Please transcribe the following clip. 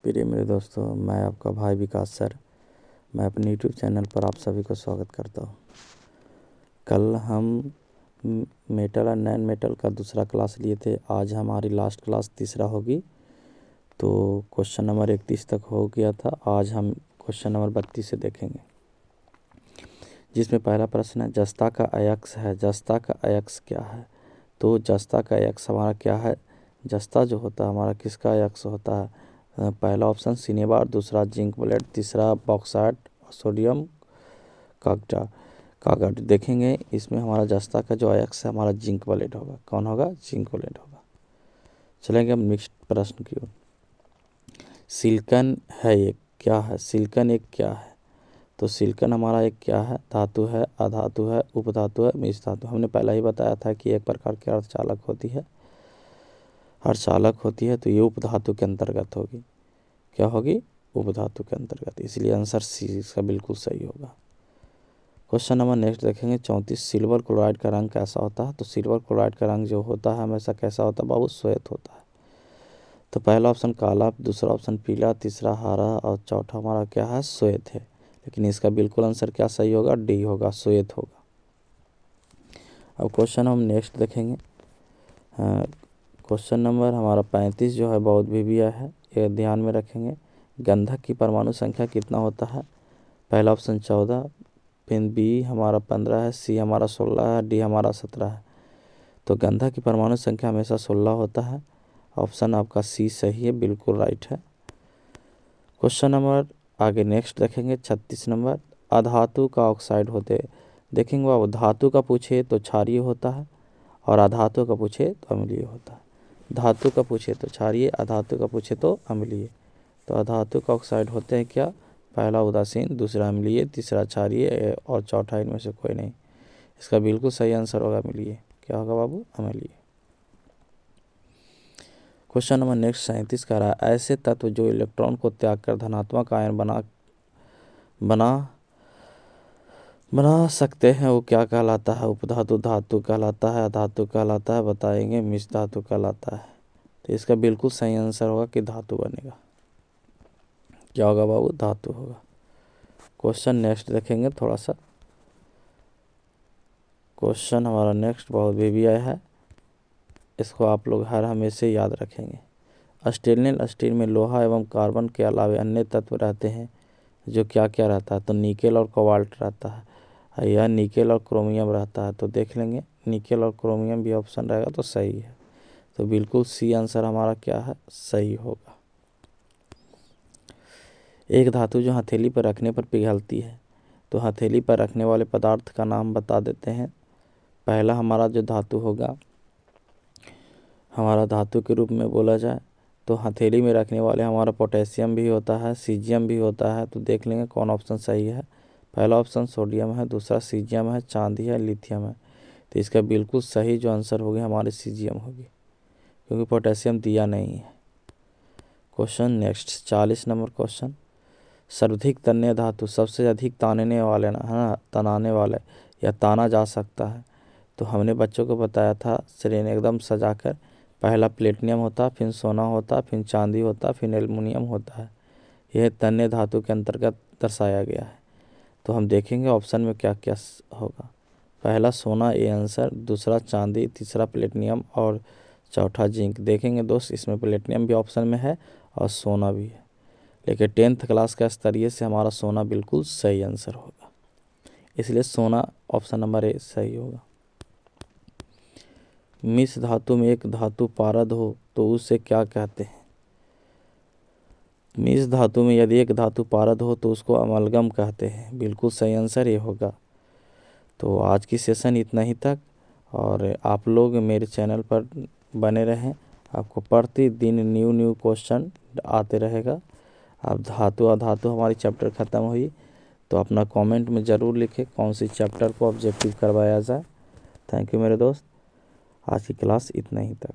प्रिय मेरे दोस्तों, मैं आपका भाई विकास सर। मैं अपने यूट्यूब चैनल पर आप सभी को स्वागत करता हूँ। कल हम मेटल और नॉन मेटल का दूसरा क्लास लिए थे। आज हमारी लास्ट क्लास तीसरा होगी। तो क्वेश्चन नंबर 31 तक हो गया था। आज हम क्वेश्चन नंबर 32 से देखेंगे, जिसमें पहला प्रश्न है जस्ता का अयस्क है। जस्ता का अयस्क क्या है? तो जस्ता का अयस्क हमारा क्या है? जस्ता जो होता है हमारा किसका अयस्क होता है? पहला ऑप्शन सिनेबार, दूसरा जिंक ब्लेड, तीसरा बॉक्साइट, सोडियम कागज। देखेंगे इसमें हमारा जस्ता का जो अयस्क है हमारा जिंक ब्लेड होगा। कौन होगा? जिंक ब्लेड होगा। चलेंगे हम नेक्स्ट प्रश्न की ओर। सिलिकॉन है एक क्या है? सिलिकॉन एक क्या है? तो सिलिकॉन हमारा एक क्या है? धातु है, अधातु है, उपधातु है, मिश्र धातु। हमने पहले ही बताया था कि एक प्रकार की अर्धचालक होती है, अर्धचालक होती है। तो ये उपधातु के अंतर्गत होगी। क्या होगी? उपधातु के अंतर्गत। इसलिए आंसर सी इसका बिल्कुल सही होगा। क्वेश्चन नंबर नेक्स्ट देखेंगे 34। सिल्वर क्लोराइड का रंग कैसा होता है? तो सिल्वर क्लोराइड का रंग जो होता है हमेशा कैसा होता है बाबू? श्वेत होता है। तो पहला ऑप्शन काला, दूसरा ऑप्शन पीला, तीसरा हरा और चौथा हमारा क्या है? श्वेत है। लेकिन इसका बिल्कुल आंसर क्या सही होगा? डी होगा, श्वेत होगा। अब क्वेश्चन हम नेक्स्ट देखेंगे। क्वेश्चन नंबर हमारा 35 जो है बहुत विविया है, ये ध्यान में रखेंगे। गंधक की परमाणु संख्या कितना होता है? पहला ऑप्शन 14, फिर बी हमारा 15 है, सी हमारा 16 है, डी हमारा 17 है। तो गंधक की परमाणु संख्या हमेशा 16 होता है। ऑप्शन आपका सी सही है, बिल्कुल राइट है। क्वेश्चन नंबर आगे नेक्स्ट देखेंगे 36 नंबर। अधातु का ऑक्साइड होते देखेंगे वो धातु का पूछे तो क्षारीय होता है और अधातु का पूछे तो अम्लीय होता है। धातु का पूछे तो क्षारीय, अधातु का पूछे तो अम्लीय। तो अधातु का ऑक्साइड होते हैं क्या? पहला उदासीन, दूसरा अम्लीय, तीसरा क्षारीय और चौथा इनमें से कोई नहीं। इसका बिल्कुल सही आंसर होगा अम्लीय। क्या होगा बाबू? अम्लीय। क्वेश्चन नंबर नेक्स्ट 37 का रहा है ऐसे तत्व जो इलेक्ट्रॉन को त्याग कर धनात्मक आयन बना सकते हैं वो क्या कहलाता है? उपधातु धातु कहलाता है, अधातु कहलाता है, बताएंगे मिश्र धातु कहलाता है। तो इसका बिल्कुल सही आंसर होगा कि धातु बनेगा। क्या होगा बाबू? धातु होगा। क्वेश्चन नेक्स्ट देखेंगे थोड़ा सा। क्वेश्चन हमारा नेक्स्ट बहुत भी आया है, इसको आप लोग हर हमेशा याद रखेंगे। स्टेनलेस स्टील में लोहा एवं कार्बन के अलावे अन्य तत्व रहते हैं जो क्या क्या रहता है? तो निकेल और कोबाल्ट रहता है। यह निकेल और क्रोमियम रहता है। तो देख लेंगे निकेल और क्रोमियम भी ऑप्शन रहेगा तो सही है। तो बिल्कुल सी आंसर हमारा क्या है? सही होगा। एक धातु जो हथेली पर रखने पर पिघलती है, तो हथेली पर रखने वाले पदार्थ का नाम बता देते हैं। पहला हमारा जो धातु होगा, हमारा धातु के रूप में बोला जाए तो हथेली में रखने वाले हमारा पोटेशियम भी होता है, सीजियम भी होता है। तो देख लेंगे कौन ऑप्शन सही है। पहला ऑप्शन सोडियम है, दूसरा सीजियम है, चांदी है, लिथियम है। तो इसका बिल्कुल सही जो आंसर होगी हमारी सीजियम होगी, क्योंकि पोटेशियम दिया नहीं है। Question next 40 number question. सर्वाधिक तन्य धातु सबसे अधिक तानने वाले ना, है ना, तनाने वाले या ताना जा सकता है। तो हमने बच्चों को बताया था श्रेणी एकदम सजाकर। पहला प्लेटिनम होता, फिर सोना होता, फिर चांदी होता, फिर एल्युमिनियम होता है। यह तन्य धातु के अंतर्गत दर्शाया गया है। तो हम देखेंगे ऑप्शन में क्या क्या होगा। पहला सोना ये आंसर, दूसरा चांदी, तीसरा प्लेटिनम और चौथा जिंक। देखेंगे दोस्त इसमें प्लेटिनम भी ऑप्शन में है और सोना भी है, लेकिन 10th क्लास का स्तरीय से हमारा सोना बिल्कुल सही आंसर होगा। इसलिए सोना ऑप्शन नंबर ए सही होगा। मिश्र धातु में एक धातु पारद हो तो उसे क्या कहते हैं? मिश्र धातु में यदि एक धातु पारद हो तो उसको अमलगम कहते हैं। बिल्कुल सही आंसर ये होगा। तो आज की सेशन इतना ही तक, और आप लोग मेरे चैनल पर बने रहें। आपको प्रतिदिन न्यू क्वेश्चन आते रहेगा। अब धातु अधातु हमारी चैप्टर ख़त्म हुई, तो अपना कमेंट में ज़रूर लिखें कौन सी चैप्टर को ऑब्जेक्टिव करवाया जाए। थैंक यू मेरे दोस्त। आज की क्लास इतना ही तक।